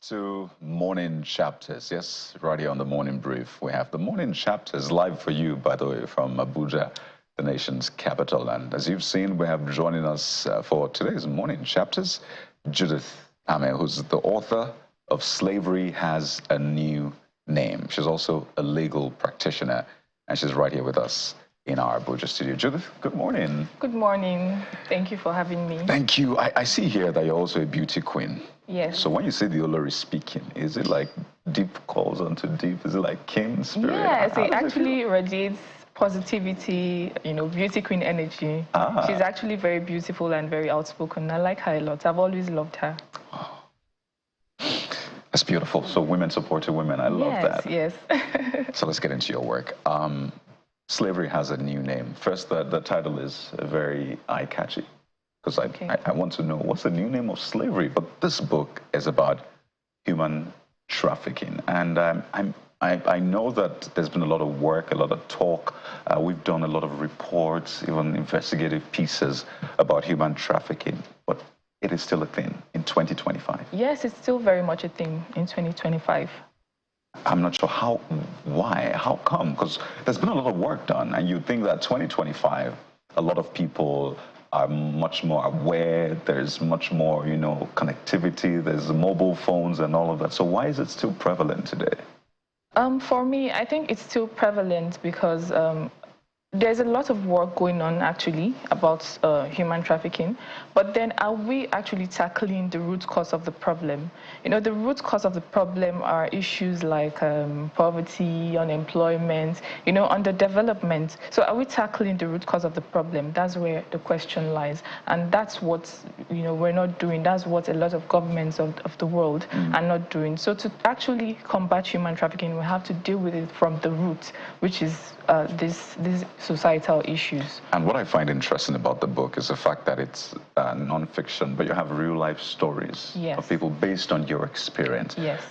to Morning Chapters. Yes, right here on the Morning Brief. We have the Morning Chapters live for you, by the way, from Abuja, the nation's capital. And as you've seen, we have joining us for today's Morning Chapters, Judith Ame, who's the author of Slavery Has a New Name. She's also a legal practitioner, and she's right here with us in our Abuja studio. Judith, good morning. Good morning. Thank you for having me. Thank you. I see here that you're also a beauty queen. Yes. So when you say the Olori speaking, is it like deep calls onto deep? Is it like kin spirit? Yes, it actually radiates positivity, beauty queen energy. She's actually very beautiful and very outspoken. I like her a lot. I've always loved her. That's beautiful. So women supporting women. I love that. Yes. So let's get into your work. Slavery Has a New Name. First, the title is very eye-catchy, because I want to know what's the new name of slavery. But this book is about human trafficking, and I know that there's been a lot of work, a lot of talk. We've done a lot of reports, even investigative pieces about human trafficking, but it is still a thing in 2025. Yes, it's still very much a thing in 2025. I'm not sure why, how come? Because there's been a lot of work done, and you think that 2025, a lot of people are much more aware, there's much more, connectivity, there's mobile phones and all of that. So why is it still prevalent today? For me, I think it's still prevalent because there's a lot of work going on actually about human trafficking, but then are we actually tackling the root cause of the problem? The root cause of the problem are issues like poverty, unemployment, underdevelopment. So are we tackling the root cause of the problem? That's where the question lies, and that's what we're not doing. That's what a lot of governments of the world are not doing. So to actually combat human trafficking, we have to deal with it from the root, which is these societal issues. And what I find interesting about the book is the fact that it's non-fiction, but you have real-life stories of people based on your experience. Yes.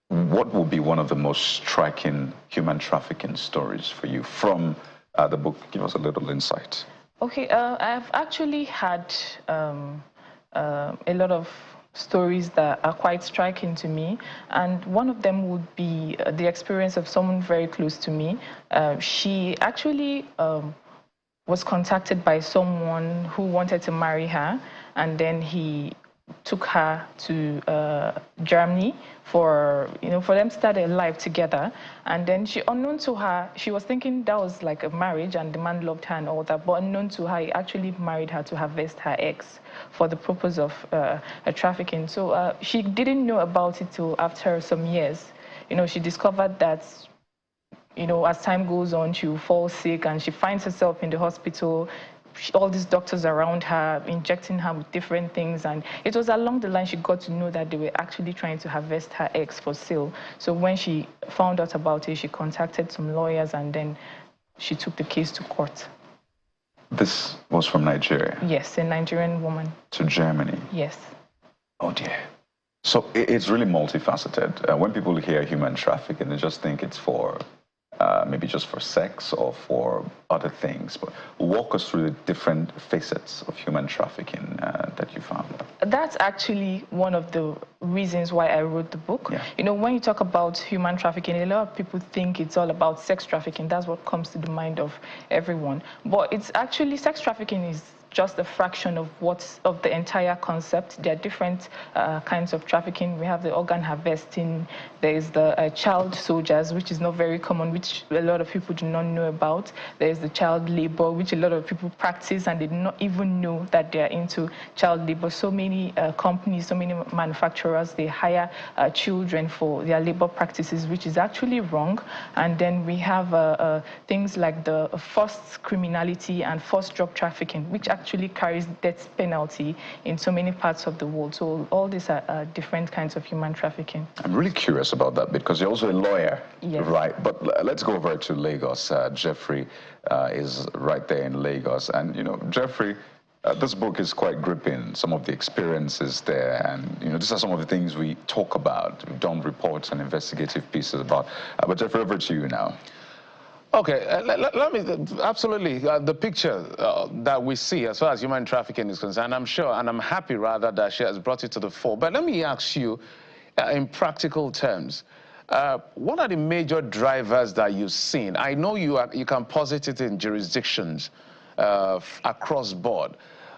What would be one of the most striking human trafficking stories for you from the book? Give us a little insight. Okay, I've actually had a lot of stories that are quite striking to me, and one of them would be the experience of someone very close to me. She actually was contacted by someone who wanted to marry her, and then he took her to Germany for them to start a life together. And then unknown to her, she was thinking that was like a marriage and the man loved her and all that, but unknown to her, he actually married her to harvest her eggs for the purpose of trafficking. So she didn't know about it till after some years. She discovered that as time goes on, she will fall sick and she finds herself in the hospital. All these doctors around her injecting her with different things, and it was along the line she got to know that they were actually trying to harvest her eggs for sale. So when she found out about it, she contacted some lawyers, and then she took the case to court. This was from Nigeria? Yes, a Nigerian woman. To Germany? Yes. Oh dear. So it's really multifaceted. When people hear human trafficking, they just think it's for maybe just for sex or for other things. But walk us through the different facets of human trafficking that you found. That's actually one of the reasons why I wrote the book. Yeah. When you talk about human trafficking, a lot of people think it's all about sex trafficking. That's what comes to the mind of everyone. But it's actually, sex trafficking is just a fraction of the entire concept. There are different kinds of trafficking. We have the organ harvesting. There is the child soldiers, which is not very common, which a lot of people do not know about. There is the child labor, which a lot of people practice and they do not even know that they are into child labor. So many companies, so many manufacturers, they hire children for their labor practices, which is actually wrong. And then we have things like the forced criminality and forced drug trafficking, which actually carries death penalty in so many parts of the world. So all these are different kinds of human trafficking. I'm really curious about that because you're also a lawyer, yes. Right? But let's go over to Lagos. Jeffrey is right there in Lagos. And, Jeffrey, this book is quite gripping, some of the experiences there. And, these are some of the things we talk about. We've done reports and investigative pieces about. But Jeffrey, over to you now. Okay, let me, absolutely, the picture that we see as far as human trafficking is concerned, I'm sure, and I'm happy rather that she has brought it to the fore. But let me ask you, in practical terms, what are the major drivers that you've seen? I know you can posit it in jurisdictions across board,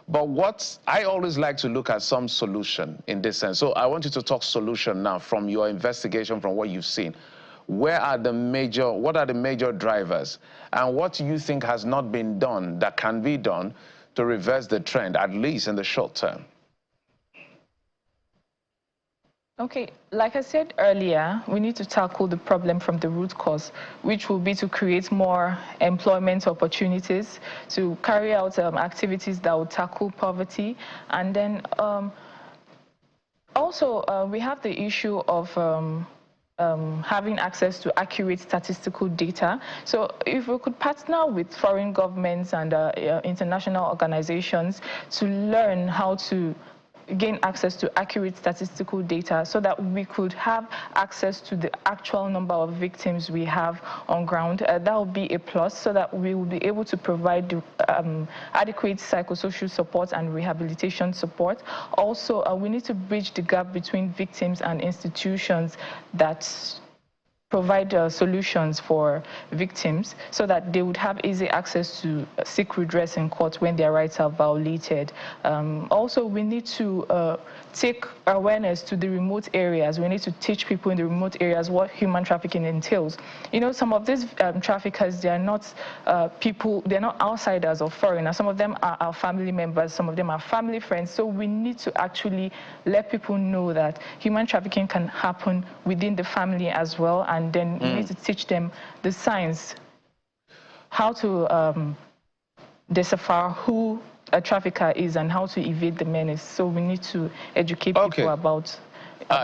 but what I always like to look at some solution in this sense. So I want you to talk solution now from your investigation, from what you've seen. What are the major drivers, and what do you think has not been done that can be done to reverse the trend, at least in the short term? Okay, like I said earlier, we need to tackle the problem from the root cause, which will be to create more employment opportunities, to carry out activities that will tackle poverty. And then also we have the issue of having access to accurate statistical data. So if we could partner with foreign governments and international organizations to learn how to gain access to accurate statistical data so that we could have access to the actual number of victims we have on ground. That would be a plus, so that we will be able to provide adequate psychosocial support and rehabilitation support. Also, we need to bridge the gap between victims and institutions that provide solutions for victims, so that they would have easy access to seek redress in court when their rights are violated. Also, we need to take awareness to the remote areas. We need to teach people in the remote areas what human trafficking entails. You know, some of these traffickers, they are not people, they're not outsiders or foreigners. Some of them are our family members, some of them are family friends. So we need to actually let people know that human trafficking can happen within the family as well, and then we need to teach them the science, how to decipher who a trafficker is and how to evade the menace. So we need to educate people about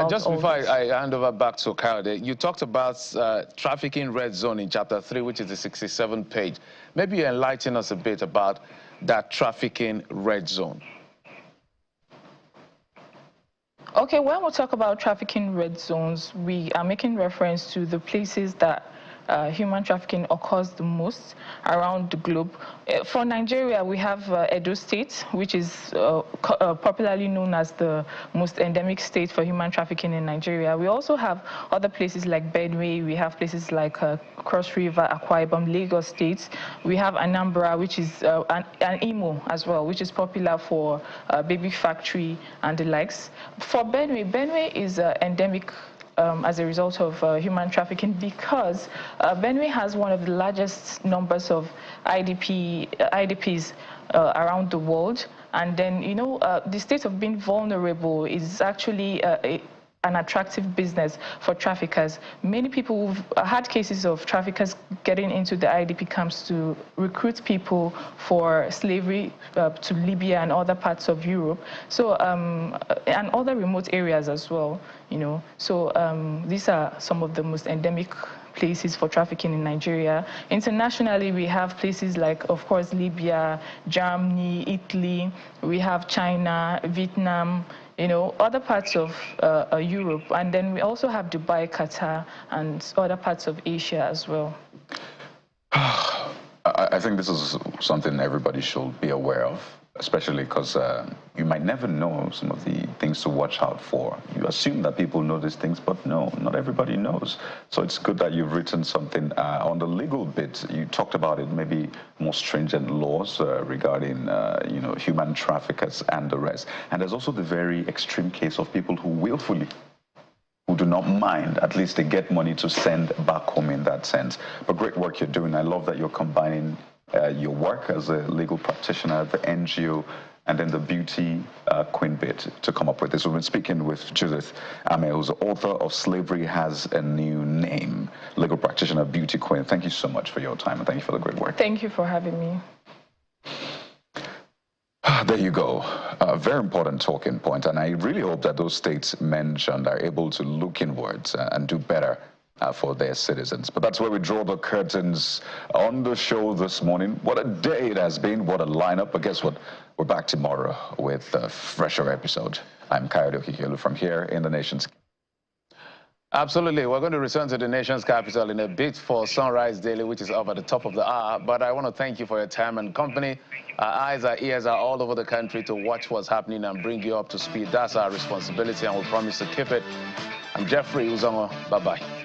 just before I hand over back to Kayode, you talked about trafficking red zone in chapter 3, which is the 67th page. Maybe you enlighten us a bit about that trafficking red zone. Okay, when we talk about trafficking red zones, we are making reference to the places that human trafficking occurs the most around the globe. For Nigeria, we have Edo State, which is popularly known as the most endemic state for human trafficking in Nigeria. We also have other places like Benue. We have places like Cross River, Akwa Ibom, Lagos State. We have Anambra, which is and Imo as well, which is popular for baby factory and the likes. For Benue, Benue is endemic as a result of human trafficking, because Benue has one of the largest numbers of IDPs around the world. And then, you know, the state of being vulnerable is actually an attractive business for traffickers. Many people have had cases of traffickers getting into the IDP camps to recruit people for slavery to Libya and other parts of Europe. So, and other remote areas as well, you know. So these are some of the most endemic places for trafficking in Nigeria. Internationally, we have places like, of course, Libya, Germany, Italy. We have China, Vietnam, you know, other parts of Europe. And then we also have Dubai, Qatar, and other parts of Asia as well. I think this is something everybody should be aware of, especially because you might never know some of the things to watch out for. You assume that people know these things, but no, not everybody knows. So it's good that you've written something on the legal bit. You talked about it, maybe more stringent laws regarding, you know, human traffickers and the rest. And there's also the very extreme case of people who willfully, who do not mind, at least they get money to send back home in that sense. But great work you're doing. I love that you're combining your work as a legal practitioner, the NGO, and then the beauty queen bit to come up with this. We've been speaking with Judith Ame, who's the author of Slavery Has a New Name, legal practitioner, beauty queen. Thank you so much for your time, and thank you for the great work. Thank you for having me. There you go. A very important talking point, and I really hope that those states mentioned are able to look inwards and do better for their citizens. But that's where we draw the curtains on the show this morning. What a day it has been, what a lineup. But guess what? We're back tomorrow with a fresher episode. I'm Kayode Okikelu from here in the nation's Absolutely. We're going to return to the nation's capital in a bit for Sunrise Daily, which is up at the top of the hour. But I want to thank you for your time and company. Our eyes, our ears are all over the country to watch what's happening and bring you up to speed. That's our responsibility, and we promise to keep it. I'm Jeffrey Uzongo. Bye-bye.